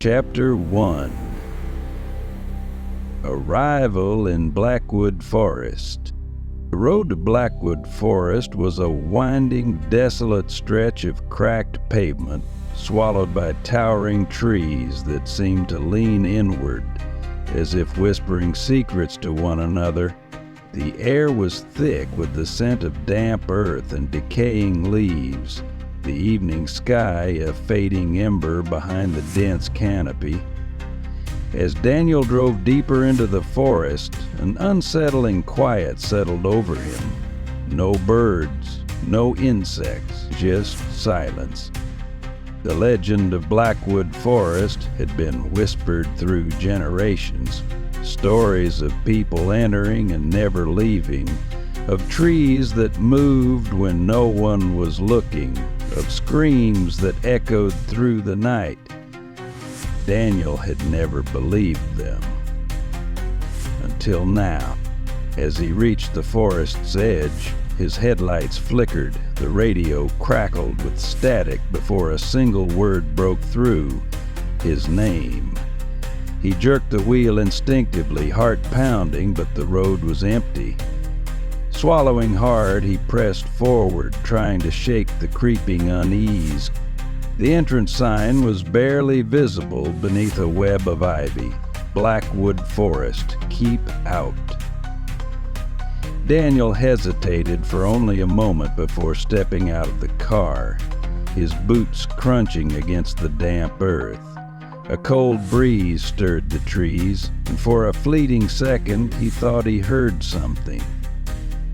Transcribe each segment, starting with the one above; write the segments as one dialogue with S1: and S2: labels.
S1: Chapter 1. Arrival in Blackwood Forest. The road to Blackwood Forest was a winding, desolate stretch of cracked pavement, swallowed by towering trees that seemed to lean inward, as if whispering secrets to one another. The air was thick with the scent of damp earth and decaying leaves, the evening sky a fading ember behind the dense canopy. As Daniel drove deeper into the forest, an unsettling quiet settled over him. No birds, no insects, just silence. The legend of Blackwood Forest had been whispered through generations. Stories of people entering and never leaving, of trees that moved when no one was looking, of screams that echoed through the night. Daniel had never believed them. Until now. As he reached the forest's edge, his headlights flickered, the radio crackled with static before a single word broke through: his name. He jerked the wheel instinctively, heart pounding, but the road was empty. Swallowing hard, he pressed forward, trying to shake the creeping unease. The entrance sign was barely visible beneath a web of ivy. Blackwood Forest, keep out. Daniel hesitated for only a moment before stepping out of the car, his boots crunching against the damp earth. A cold breeze stirred the trees, and for a fleeting second he thought he heard something.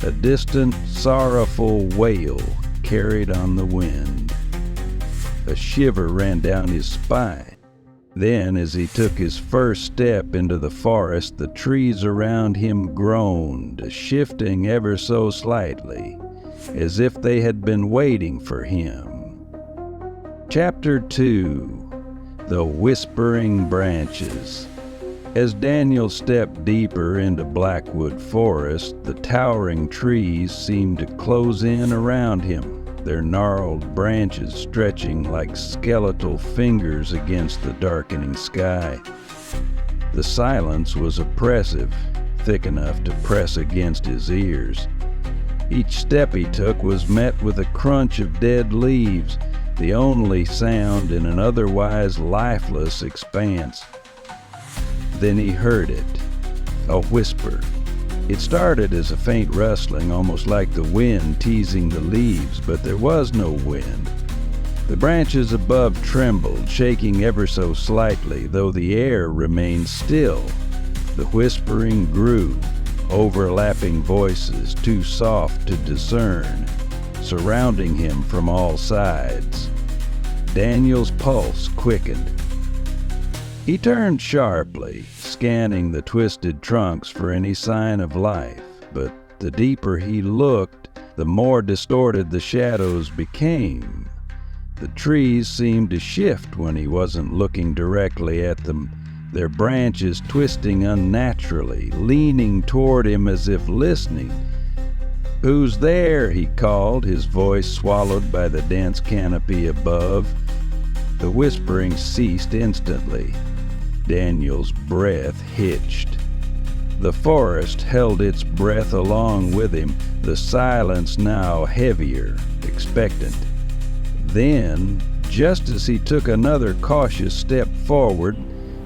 S1: A distant, sorrowful wail carried on the wind. A shiver ran down his spine. Then, as he took his first step into the forest, the trees around him groaned, shifting ever so slightly, as if they had been waiting for him. Chapter 2. The Whispering Branches. As Daniel stepped deeper into Blackwood Forest, the towering trees seemed to close in around him, their gnarled branches stretching like skeletal fingers against the darkening sky. The silence was oppressive, thick enough to press against his ears. Each step he took was met with a crunch of dead leaves, the only sound in an otherwise lifeless expanse. Then he heard it, a whisper. It started as a faint rustling, almost like the wind teasing the leaves, but there was no wind. The branches above trembled, shaking ever so slightly, though the air remained still. The whispering grew, overlapping voices too soft to discern, surrounding him from all sides. Daniel's pulse quickened. He turned sharply, scanning the twisted trunks for any sign of life, but the deeper he looked, the more distorted the shadows became. The trees seemed to shift when he wasn't looking directly at them, their branches twisting unnaturally, leaning toward him as if listening. "Who's there?" he called, his voice swallowed by the dense canopy above. The whispering ceased instantly. Daniel's breath hitched. The forest held its breath along with him, the silence now heavier, expectant. Then, just as he took another cautious step forward,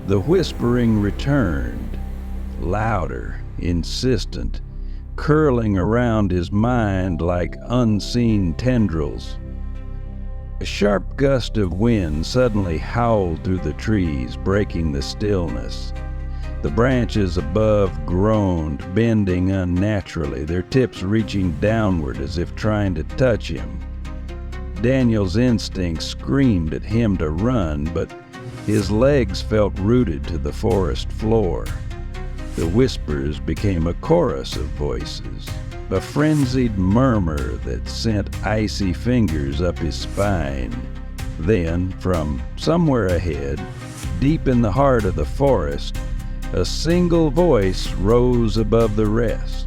S1: the whispering returned, louder, insistent, curling around his mind like unseen tendrils. A sharp gust of wind suddenly howled through the trees, breaking the stillness. The branches above groaned, bending unnaturally, their tips reaching downward as if trying to touch him. Daniel's instincts screamed at him to run, but his legs felt rooted to the forest floor. The whispers became a chorus of voices, a frenzied murmur that sent icy fingers up his spine. Then, from somewhere ahead, deep in the heart of the forest, a single voice rose above the rest.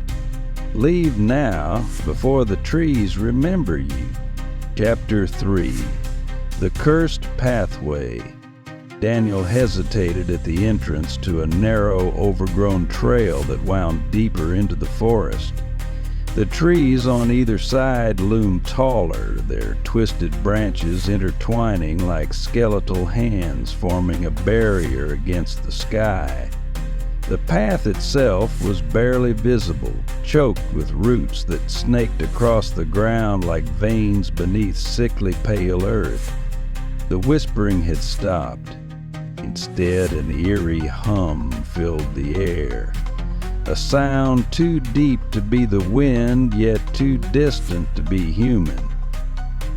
S1: "Leave now, before the trees remember you." Chapter 3. The Cursed Pathway. Daniel hesitated at the entrance to a narrow, overgrown trail that wound deeper into the forest. The trees on either side loomed taller, their twisted branches intertwining like skeletal hands, forming a barrier against the sky. The path itself was barely visible, choked with roots that snaked across the ground like veins beneath sickly pale earth. The whispering had stopped. Instead, an eerie hum filled the air. A sound too deep to be the wind, yet too distant to be human.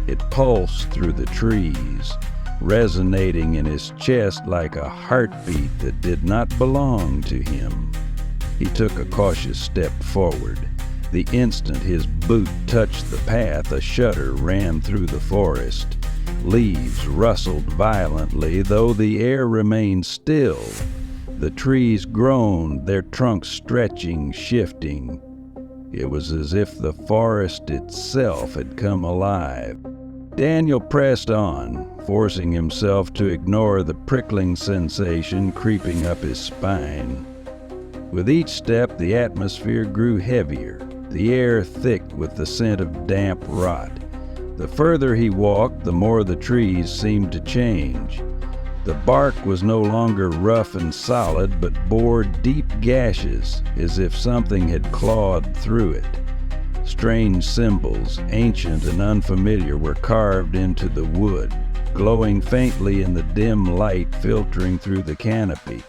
S1: It pulsed through the trees, resonating in his chest like a heartbeat that did not belong to him. He took a cautious step forward. The instant his boot touched the path, a shudder ran through the forest. Leaves rustled violently, though the air remained still. The trees groaned, their trunks stretching, shifting. It was as if the forest itself had come alive. Daniel pressed on, forcing himself to ignore the prickling sensation creeping up his spine. With each step, the atmosphere grew heavier, the air thick with the scent of damp rot. The further he walked, the more the trees seemed to change. The bark was no longer rough and solid, but bore deep gashes, as if something had clawed through it. Strange symbols, ancient and unfamiliar, were carved into the wood, glowing faintly in the dim light filtering through the canopy.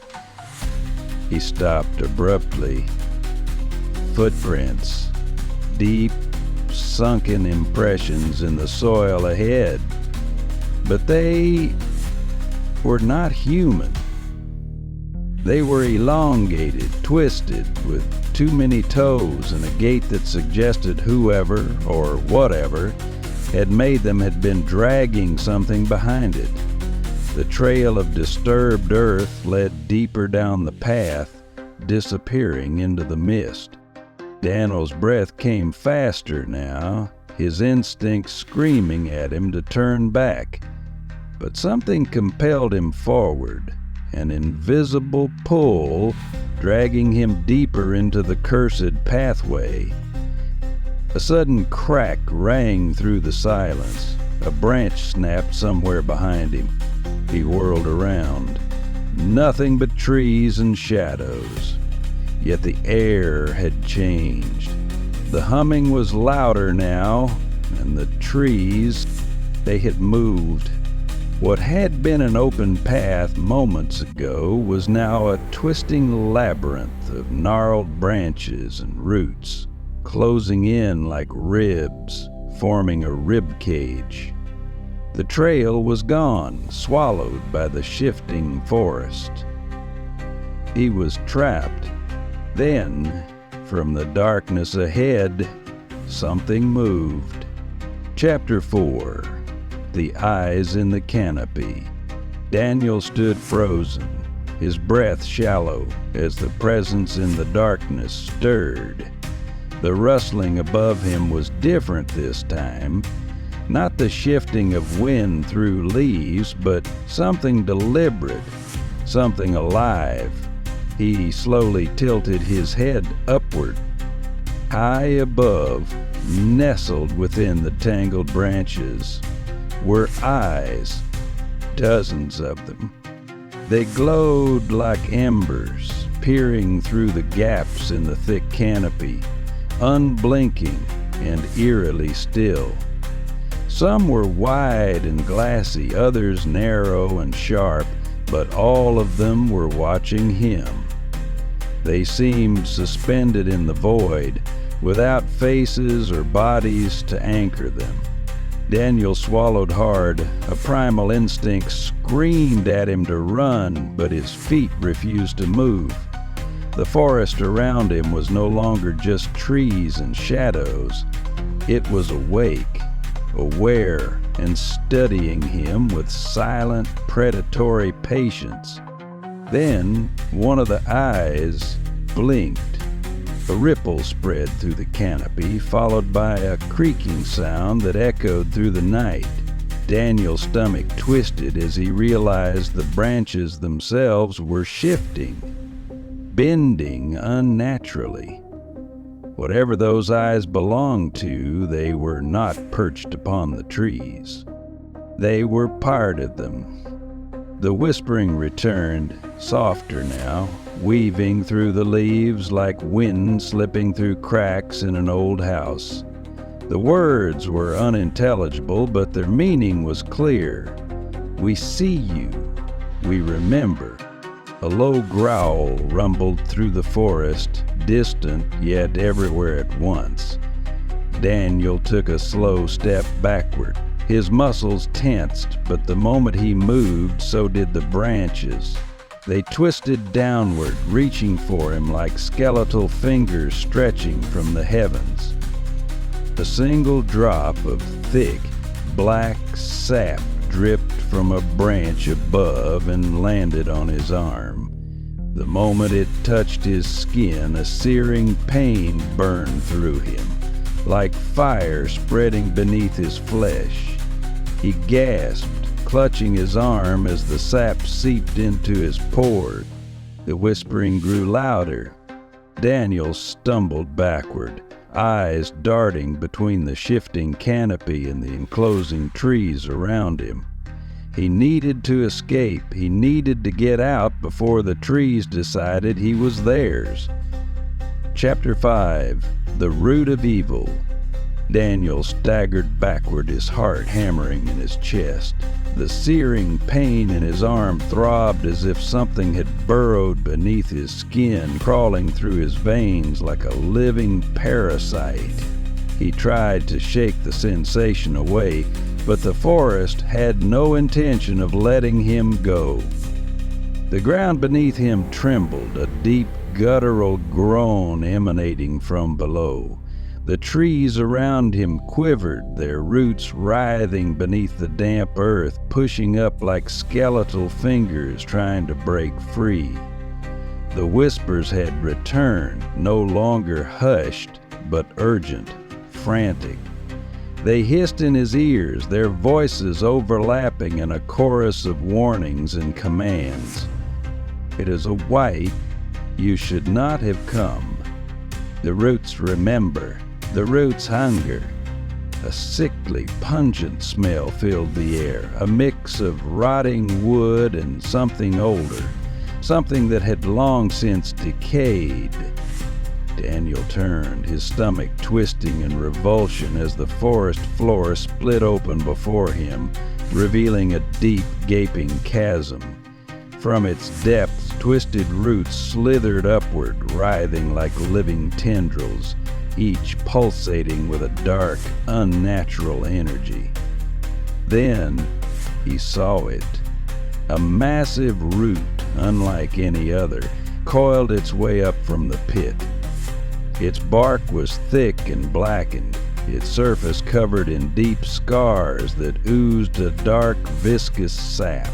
S1: He stopped abruptly. Footprints, deep, sunken impressions in the soil ahead. But they were not human. They were elongated, twisted, with too many toes, and a gait that suggested whoever, or whatever, had made them had been dragging something behind it. The trail of disturbed earth led deeper down the path, disappearing into the mist. Daniel's breath came faster now, his instincts screaming at him to turn back. But something compelled him forward, an invisible pull dragging him deeper into the cursed pathway. A sudden crack rang through the silence. A branch snapped somewhere behind him. He whirled around. Nothing but trees and shadows. Yet the air had changed. The humming was louder now, and the trees, they had moved. What had been an open path moments ago was now a twisting labyrinth of gnarled branches and roots, closing in like ribs, forming a rib cage. The trail was gone, swallowed by the shifting forest. He was trapped. Then, from the darkness ahead, something moved. Chapter 4. The Eyes in the Canopy. Daniel stood frozen, his breath shallow, as the presence in the darkness stirred. The rustling above him was different this time. Not the shifting of wind through leaves, but something deliberate, something alive. He slowly tilted his head upward. High above, nestled within the tangled branches, were eyes, dozens of them. They glowed like embers, peering through the gaps in the thick canopy, unblinking and eerily still. Some were wide and glassy, others narrow and sharp, but all of them were watching him. They seemed suspended in the void, without faces or bodies to anchor them. Daniel swallowed hard. A primal instinct screamed at him to run, but his feet refused to move. The forest around him was no longer just trees and shadows. It was awake, aware, and studying him with silent, predatory patience. Then one of the eyes blinked. A ripple spread through the canopy, followed by a creaking sound that echoed through the night. Daniel's stomach twisted as he realized the branches themselves were shifting, bending unnaturally. Whatever those eyes belonged to, they were not perched upon the trees. They were part of them. The whispering returned, softer now, weaving through the leaves like wind slipping through cracks in an old house. The words were unintelligible, but their meaning was clear. We see you. We remember. A low growl rumbled through the forest, distant yet everywhere at once. Daniel took a slow step backward. His muscles tensed, but the moment he moved, so did the branches. They twisted downward, reaching for him like skeletal fingers stretching from the heavens. A single drop of thick, black sap dripped from a branch above and landed on his arm. The moment it touched his skin, a searing pain burned through him, like fire spreading beneath his flesh. He gasped, clutching his arm as the sap seeped into his pores. The whispering grew louder. Daniel stumbled backward, eyes darting between the shifting canopy and the enclosing trees around him. He needed to escape. He needed to get out before the trees decided he was theirs. Chapter 5. The Root of Evil. Daniel staggered backward, his heart hammering in his chest. The searing pain in his arm throbbed as if something had burrowed beneath his skin, crawling through his veins like a living parasite. He tried to shake the sensation away, but the forest had no intention of letting him go. The ground beneath him trembled, a deep guttural groan emanating from below. The trees around him quivered, their roots writhing beneath the damp earth, pushing up like skeletal fingers trying to break free. The whispers had returned, no longer hushed, but urgent, frantic. They hissed in his ears, their voices overlapping in a chorus of warnings and commands. It is a white, you should not have come. The roots remember. The roots hunger. A sickly, pungent smell filled the air, a mix of rotting wood and something older, something that had long since decayed. Daniel turned, his stomach twisting in revulsion as the forest floor split open before him, revealing a deep, gaping chasm. From its depths, twisted roots slithered upward, writhing like living tendrils, each pulsating with a dark, unnatural energy. Then he saw it. A massive root, unlike any other, coiled its way up from the pit. Its bark was thick and blackened, its surface covered in deep scars that oozed a dark, viscous sap.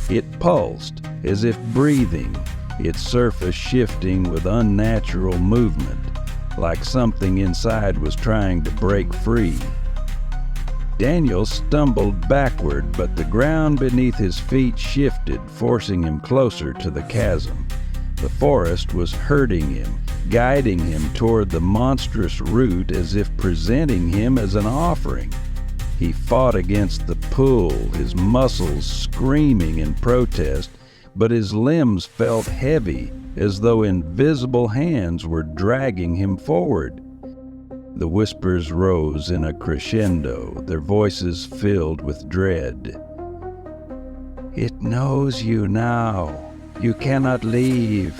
S1: It pulsed, as if breathing, its surface shifting with unnatural movement, like something inside was trying to break free. Daniel stumbled backward, but the ground beneath his feet shifted, forcing him closer to the chasm. The forest was hurting him, guiding him toward the monstrous root as if presenting him as an offering. He fought against the pull, his muscles screaming in protest, but his limbs felt heavy, as though invisible hands were dragging him forward. The whispers rose in a crescendo, their voices filled with dread. It knows you now. You cannot leave.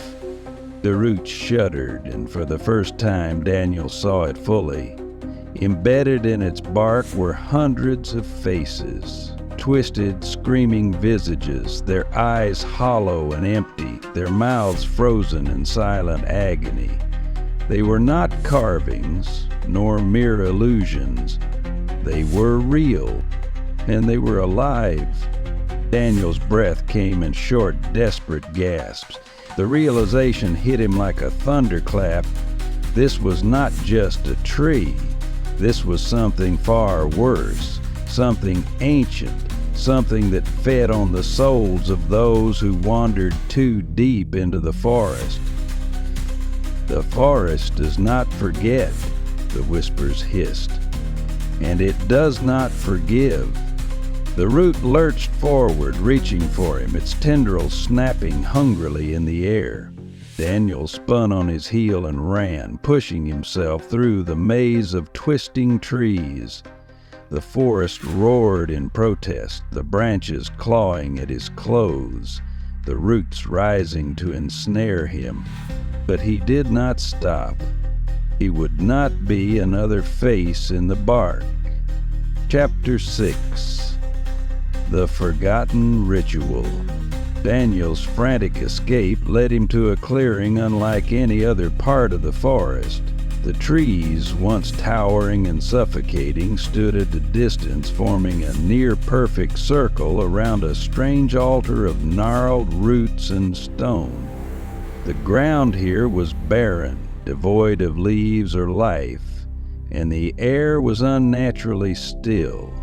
S1: The root shuddered, and for the first time Daniel saw it fully. Embedded in its bark were hundreds of faces. Twisted, screaming visages, their eyes hollow and empty, their mouths frozen in silent agony. They were not carvings, nor mere illusions. They were real, and they were alive. Daniel's breath came in short, desperate gasps. The realization hit him like a thunderclap. This was not just a tree. This was something far worse. something ancient, something that fed on the souls of those who wandered too deep into the forest. "The forest does not forget," the whispers hissed, "and it does not forgive." The root lurched forward, reaching for him, its tendrils snapping hungrily in the air. Daniel spun on his heel and ran, pushing himself through the maze of twisting trees. The forest roared in protest, the branches clawing at his clothes, the roots rising to ensnare him. But he did not stop. He would not be another face in the bark. Chapter 6. The Forgotten Ritual. Daniel's frantic escape led him to a clearing unlike any other part of the forest. The trees, once towering and suffocating, stood at a distance, forming a near-perfect circle around a strange altar of gnarled roots and stone. The ground here was barren, devoid of leaves or life, and the air was unnaturally still.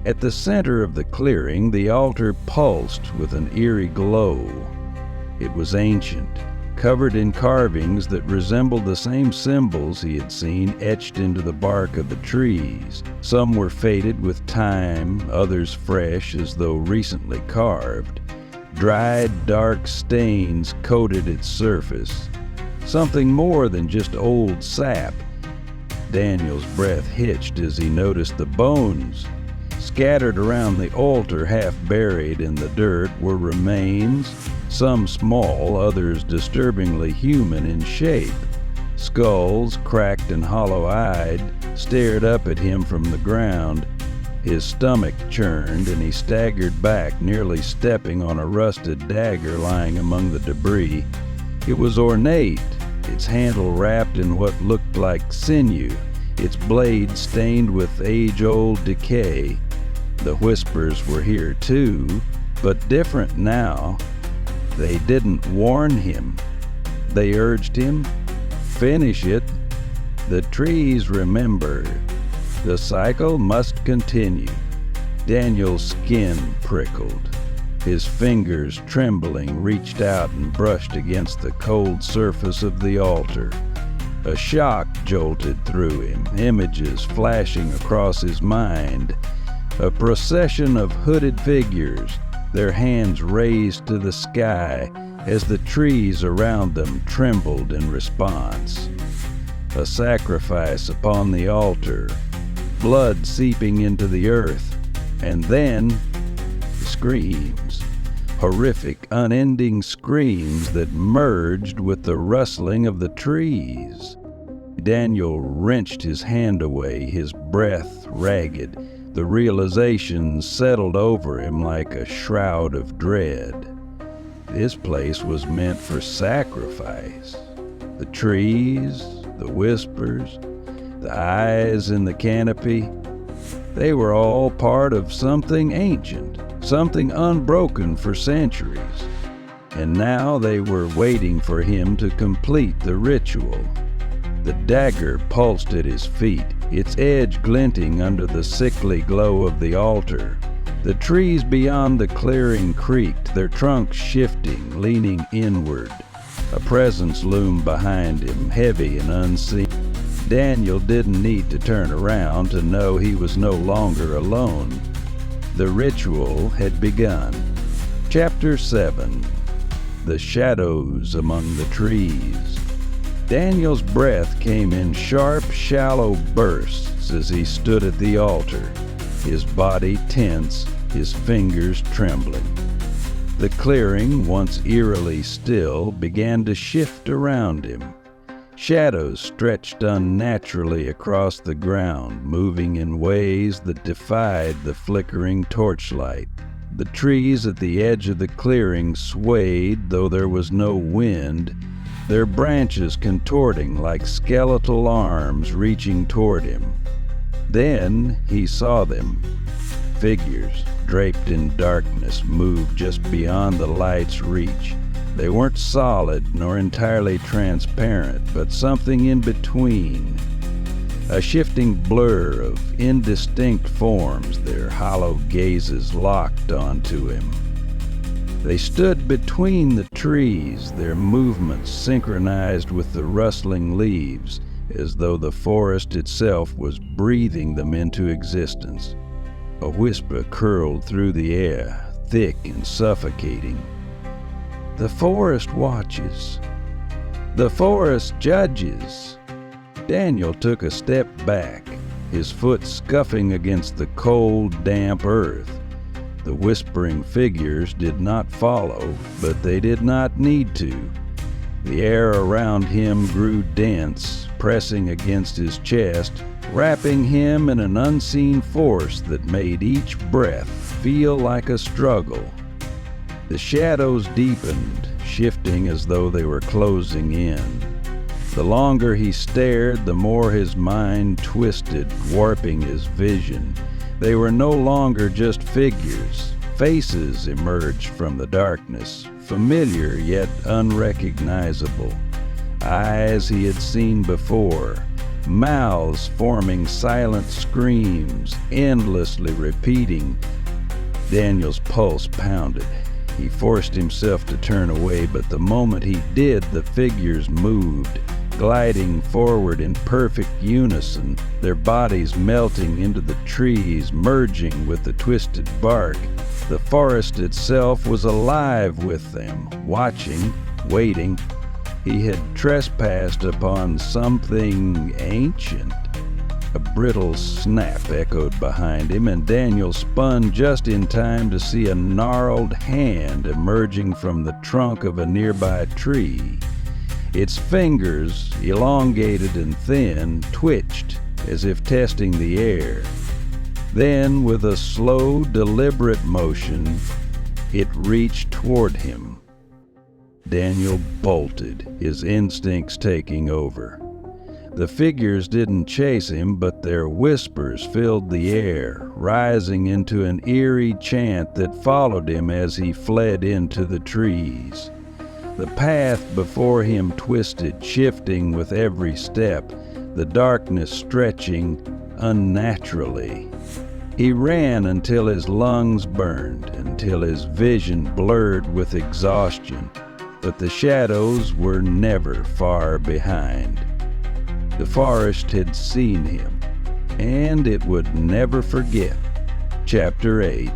S1: At the center of the clearing, the altar pulsed with an eerie glow. It was ancient, covered in carvings that resembled the same symbols he had seen etched into the bark of the trees. Some were faded with time, others fresh as though recently carved. Dried, dark stains coated its surface. Something more than just old sap. Daniel's breath hitched as he noticed the bones. Scattered around the altar, half buried in the dirt, were remains, some small, others disturbingly human in shape. Skulls, cracked and hollow-eyed, stared up at him from the ground. His stomach churned, and he staggered back, nearly stepping on a rusted dagger lying among the debris. It was ornate, its handle wrapped in what looked like sinew, its blade stained with age-old decay. The whispers were here too, but different now. They didn't warn him. They urged him, "Finish it." The trees remembered. The cycle must continue. Daniel's skin prickled. His fingers, trembling, reached out and brushed against the cold surface of the altar. A shock jolted through him, images flashing across his mind. A procession of hooded figures, their hands raised to the sky as the trees around them trembled in response. A sacrifice upon the altar, blood seeping into the earth, and then screams. Horrific, unending screams that merged with the rustling of the trees. Daniel wrenched his hand away, his breath ragged. The realization settled over him like a shroud of dread. This place was meant for sacrifice. The trees, the whispers, the eyes in the canopy, they were all part of something ancient, something unbroken for centuries. And now they were waiting for him to complete the ritual. The dagger pulsed at his feet, its edge glinting under the sickly glow of the altar. The trees beyond the clearing creaked, their trunks shifting, leaning inward. A presence loomed behind him, heavy and unseen. Daniel didn't need to turn around to know he was no longer alone. The ritual had begun. Chapter 7. The Shadows Among the Trees. Daniel's breath came in sharp, shallow bursts as he stood at the altar, his body tense, his fingers trembling. The clearing, once eerily still, began to shift around him. Shadows stretched unnaturally across the ground, moving in ways that defied the flickering torchlight. The trees at the edge of the clearing swayed, though there was no wind, their branches contorting like skeletal arms reaching toward him. Then he saw them. Figures, draped in darkness, moved just beyond the light's reach. They weren't solid nor entirely transparent, but something in between. a shifting blur of indistinct forms, their hollow gazes locked onto him. They stood between the trees, their movements synchronized with the rustling leaves, as though the forest itself was breathing them into existence. A whisper curled through the air, thick and suffocating. "The forest watches. The forest judges." Daniel took a step back, his foot scuffing against the cold, damp earth. The whispering figures did not follow, but they did not need to. The air around him grew dense, pressing against his chest, wrapping him in an unseen force that made each breath feel like a struggle. The shadows deepened, shifting as though they were closing in. The longer he stared, the more his mind twisted, warping his vision. They were no longer just figures. Faces emerged from the darkness, familiar yet unrecognizable. Eyes he had seen before, mouths forming silent screams, endlessly repeating. Daniel's pulse pounded. He forced himself to turn away, but the moment he did, the figures moved, gliding forward in perfect unison, their bodies melting into the trees, merging with the twisted bark. The forest itself was alive with them, watching, waiting. He had trespassed upon something ancient. A brittle snap echoed behind him, and Daniel spun just in time to see a gnarled hand emerging from the trunk of a nearby tree. Its fingers, elongated and thin, twitched as if testing the air. Then, with a slow, deliberate motion, it reached toward him. Daniel bolted, his instincts taking over. The figures didn't chase him, but their whispers filled the air, rising into an eerie chant that followed him as he fled into the trees. The path before him twisted, shifting with every step, the darkness stretching unnaturally. He ran until his lungs burned, until his vision blurred with exhaustion, but the shadows were never far behind. The forest had seen him, and it would never forget. Chapter 8.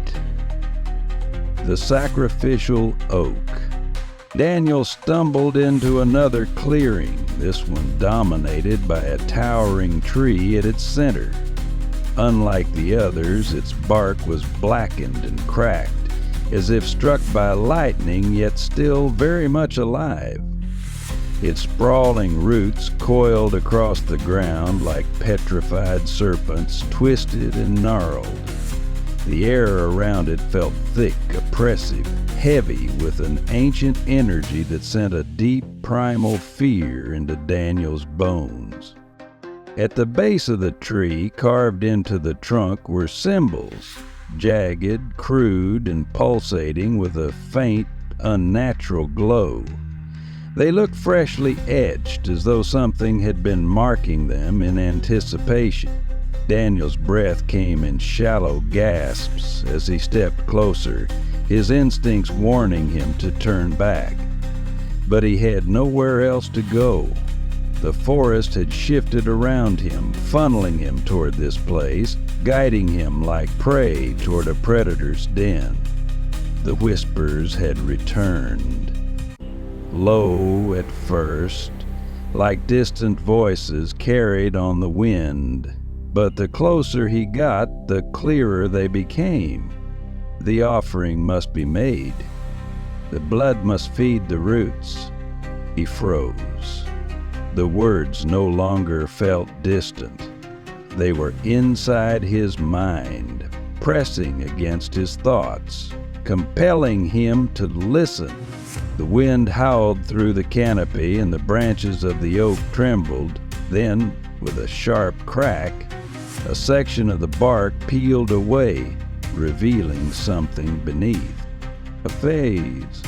S1: The Sacrificial Oak. Daniel stumbled into another clearing, this one dominated by a towering tree at its center. Unlike the others, its bark was blackened and cracked, as if struck by lightning, yet still very much alive. Its sprawling roots coiled across the ground like petrified serpents, twisted and gnarled. The air around it felt thick, oppressive, heavy with an ancient energy that sent a deep primal fear into Daniel's bones. At the base of the tree, carved into the trunk, were symbols, jagged, crude, and pulsating with a faint, unnatural glow. They looked freshly etched, as though something had been marking them in anticipation. Daniel's breath came in shallow gasps as he stepped closer, his instincts warning him to turn back. But he had nowhere else to go. The forest had shifted around him, funneling him toward this place, guiding him like prey toward a predator's den. The whispers had returned. Low at first, like distant voices carried on the wind, but the closer he got, the clearer they became. The offering must be made. The blood must feed the roots. He froze. The words no longer felt distant. They were inside his mind, pressing against his thoughts, compelling him to listen. The wind howled through the canopy and the branches of the oak trembled. Then, with a sharp crack, a section of the bark peeled away, revealing something beneath. A phase.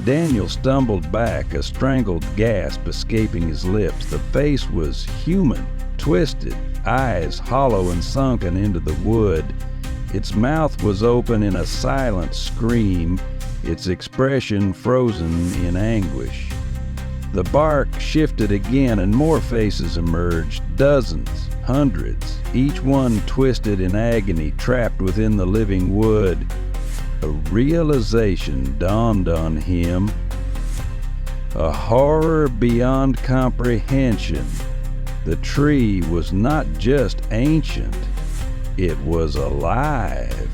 S1: Daniel stumbled back, a strangled gasp escaping his lips. The face was human, twisted, eyes hollow and sunken into the wood. Its mouth was open in a silent scream, its expression frozen in anguish. The bark shifted again and more faces emerged, dozens, hundreds, each one twisted in agony, trapped within the living wood. A realization dawned on him, a horror beyond comprehension. The tree was not just ancient, it was alive,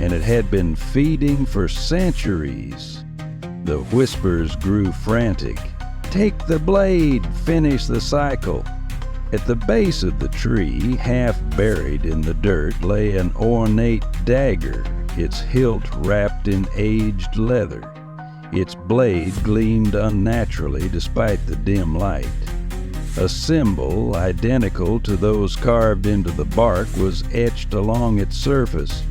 S1: and it had been feeding for centuries. The whispers grew frantic. Take the blade, finish the cycle. At the base of the tree, half buried in the dirt, lay an ornate dagger, its hilt wrapped in aged leather. Its blade gleamed unnaturally despite the dim light. A symbol identical to those carved into the bark was etched along its surface.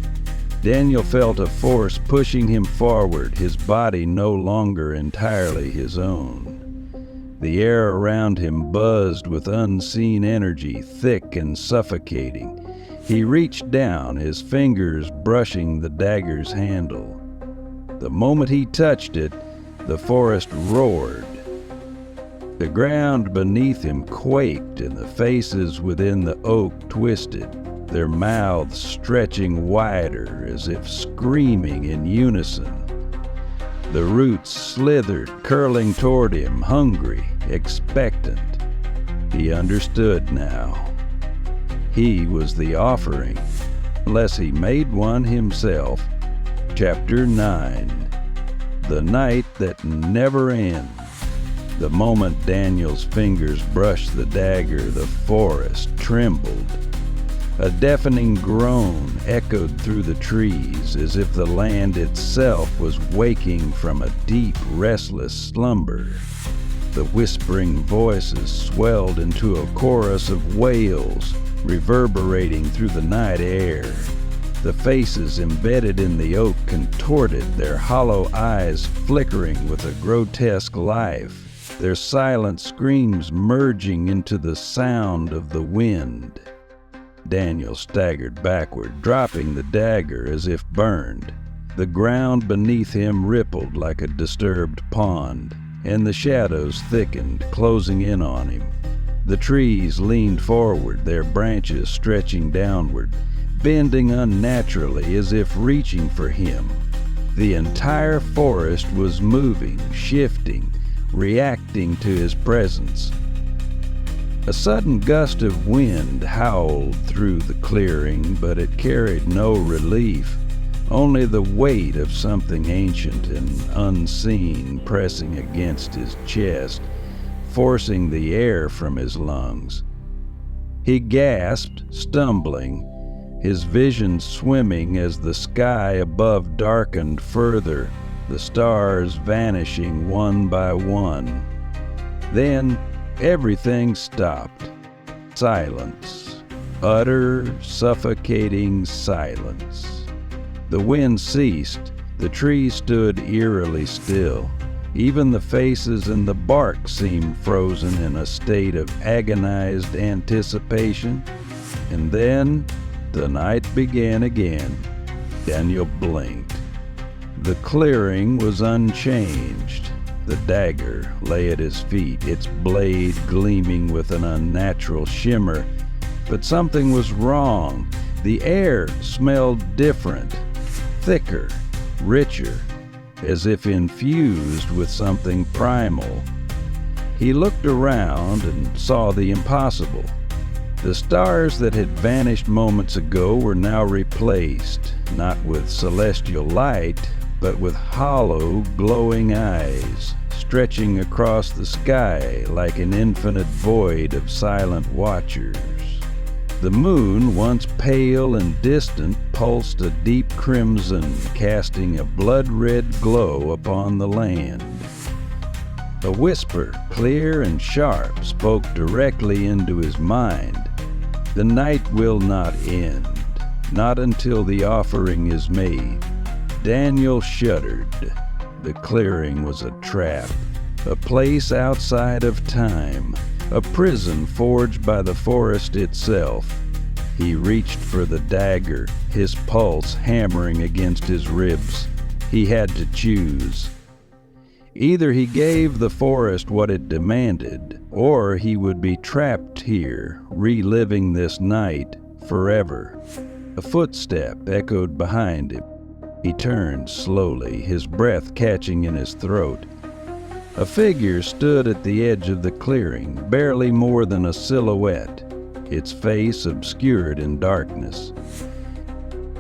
S1: Daniel felt a force pushing him forward, his body no longer entirely his own. The air around him buzzed with unseen energy, thick and suffocating. He reached down, his fingers brushing the dagger's handle. The moment he touched it, the forest roared. The ground beneath him quaked, and the faces within the oak twisted, their mouths stretching wider as if screaming in unison. The roots slithered, curling toward him, hungry, expectant. He understood now. He was the offering, unless he made one himself. Chapter 9. The Night That Never Ends. The moment Daniel's fingers brushed the dagger, the forest trembled. A deafening groan echoed through the trees, as if the land itself was waking from a deep, restless slumber. The whispering voices swelled into a chorus of wails, reverberating through the night air. The faces embedded in the oak contorted, their hollow eyes flickering with a grotesque life, their silent screams merging into the sound of the wind. Daniel staggered backward, dropping the dagger as if burned. The ground beneath him rippled like a disturbed pond, and the shadows thickened, closing in on him. The trees leaned forward, their branches stretching downward, bending unnaturally as if reaching for him. The entire forest was moving, shifting, reacting to his presence. A sudden gust of wind howled through the clearing, but it carried no relief, only the weight of something ancient and unseen pressing against his chest, forcing the air from his lungs. He gasped, stumbling, his vision swimming as the sky above darkened further, the stars vanishing one by one. Then everything stopped. Silence. Utter, suffocating silence. The wind ceased. The trees stood eerily still. Even the faces and the bark seemed frozen in a state of agonized anticipation. And then the night began again. Daniel blinked. The clearing was unchanged. The dagger lay at his feet, its blade gleaming with an unnatural shimmer. But something was wrong. The air smelled different, thicker, richer, as if infused with something primal. He looked around and saw the impossible. The stars that had vanished moments ago were now replaced, not with celestial light, but with hollow, glowing eyes, stretching across the sky like an infinite void of silent watchers. The moon, once pale and distant, pulsed a deep crimson, casting a blood-red glow upon the land. A whisper, clear and sharp, spoke directly into his mind. The night will not end, not until the offering is made. Daniel shuddered. The clearing was a trap, a place outside of time, a prison forged by the forest itself. He reached for the dagger, his pulse hammering against his ribs. He had to choose. Either he gave the forest what it demanded, or he would be trapped here, reliving this night forever. A footstep echoed behind him. He turned slowly, his breath catching in his throat. A figure stood at the edge of the clearing, barely more than a silhouette, its face obscured in darkness.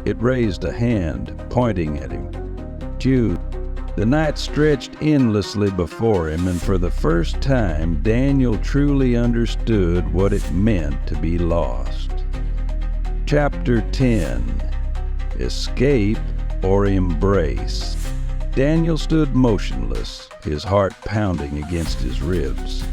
S1: It raised a hand, pointing at him. "Choose." The night stretched endlessly before him, and for the first time, Daniel truly understood what it meant to be lost. Chapter 10. Escape or Embrace. Daniel stood motionless, his heart pounding against his ribs.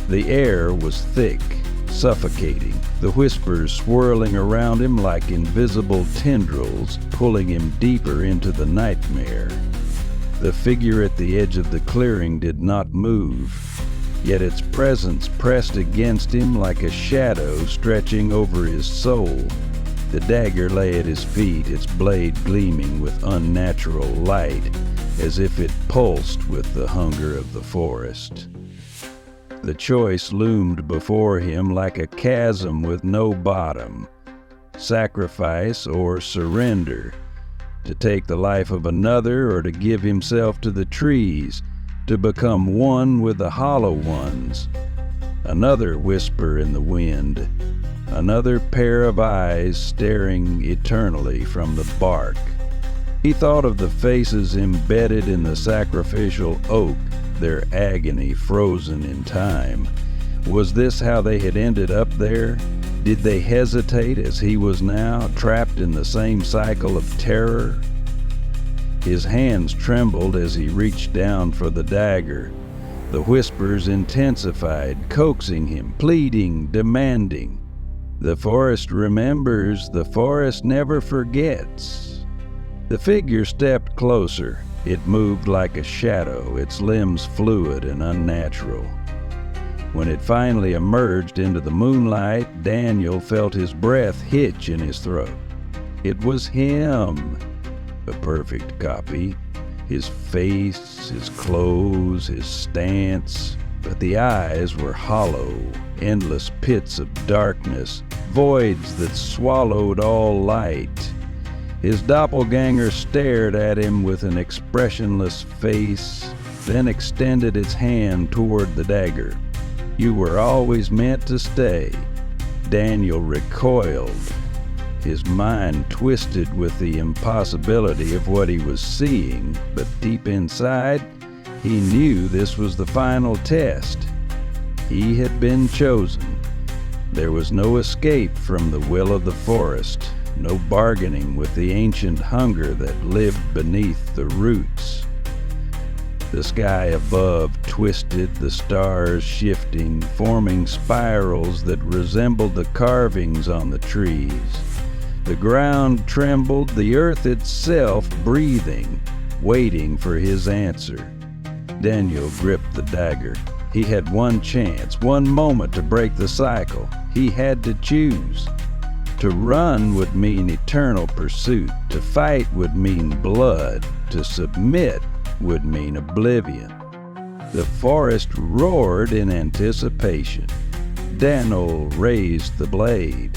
S1: The air was thick, suffocating, the whispers swirling around him like invisible tendrils, pulling him deeper into the nightmare. The figure at the edge of the clearing did not move, yet its presence pressed against him like a shadow stretching over his soul. The dagger lay at his feet, its blade gleaming with unnatural light, as if it pulsed with the hunger of the forest. The choice loomed before him like a chasm with no bottom. Sacrifice or surrender. To take the life of another, or to give himself to the trees, to become one with the hollow ones. Another whisper in the wind, another pair of eyes staring eternally from the bark. He thought of the faces embedded in the sacrificial oak, their agony frozen in time. Was this how they had ended up there? Did they hesitate as he was now, trapped in the same cycle of terror? His hands trembled as he reached down for the dagger. The whispers intensified, coaxing him, pleading, demanding. The forest remembers, the forest never forgets. The figure stepped closer. It moved like a shadow, its limbs fluid and unnatural. When it finally emerged into the moonlight, Daniel felt his breath hitch in his throat. It was him, a perfect copy. His face, his clothes, his stance, but the eyes were hollow, endless pits of darkness, voids that swallowed all light. His doppelgänger stared at him with an expressionless face, then extended its hand toward the dagger. "You were always meant to stay." Daniel recoiled, his mind twisted with the impossibility of what he was seeing, but deep inside, he knew this was the final test. He had been chosen. There was no escape from the will of the forest, no bargaining with the ancient hunger that lived beneath the roots. The sky above twisted, the stars shifting, forming spirals that resembled the carvings on the trees. The ground trembled, the earth itself breathing, waiting for his answer. Daniel gripped the dagger. He had one chance, one moment to break the cycle. He had to choose. To run would mean eternal pursuit. To fight would mean blood. To submit would mean oblivion. The forest roared in anticipation. Daniel raised the blade.